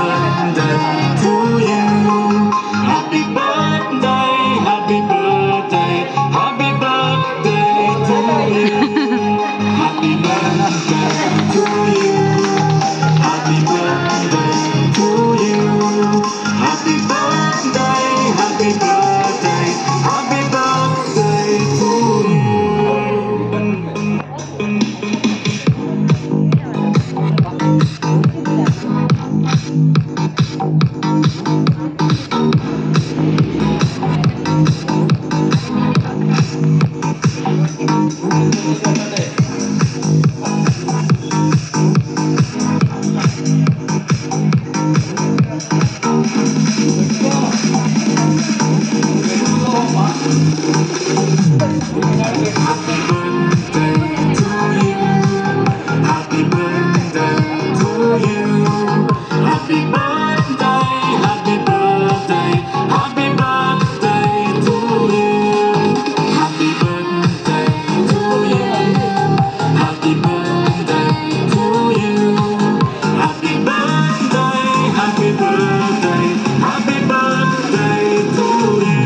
birthday to you. Happy birthday, happy birthday, happy birthday to you. Happy birthday to you. Happy birthday to you. Happy birthday, happy birthday, happy birthday to you. Happy birthday to you. Happy birthday, happy birthday, happy birthday to you. Happy birthday to you. Happy birthday to you. Happy birthday, happy birthday, happy birthday to you.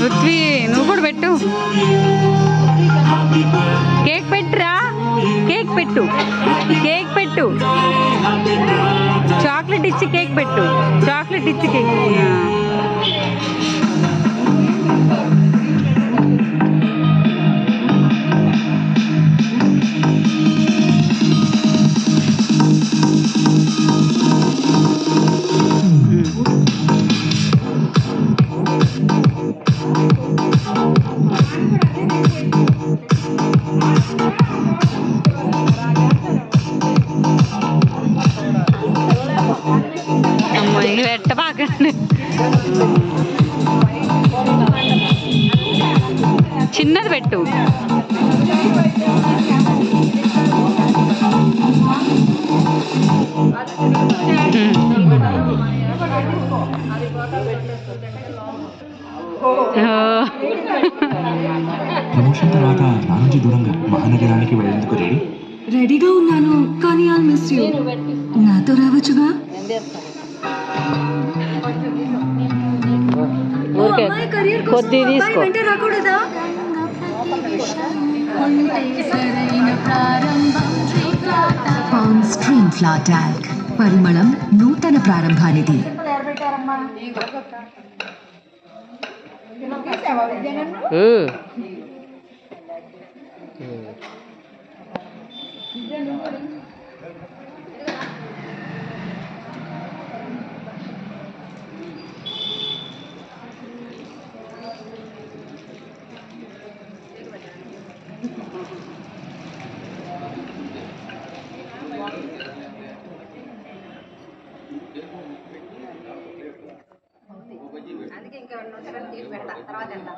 Prithvi నువ్వు కూడా పెట్టు. Cake పెట్టురా, cake పెట్టు, cake పెట్టు. Chocolate ఇచ్చి cake పెట్టు, chocolate ఇచ్చి cake. పెట్టబాకండి, చిన్నది పెట్టు. ప్రమోషన్ తర్వాత నా నుంచి దూరంగా మహానగరానికి వెళ్ళేందుకు రెడీగా ఉన్నాను, కానీ ఐ మిస్ యూ. నాతో రావచ్చుగా. కొద్ది తీసుకో. రాకూడదా? పాండ్స్ డ్రీమ్ ఫ్లవర్ టాల్క్, పరిమళం నూతన ప్రారంభానిది. అందుకే ఇంకా 2 నిమిషాలు తీసి పెడతా, తర్వాత వెళ్తాం.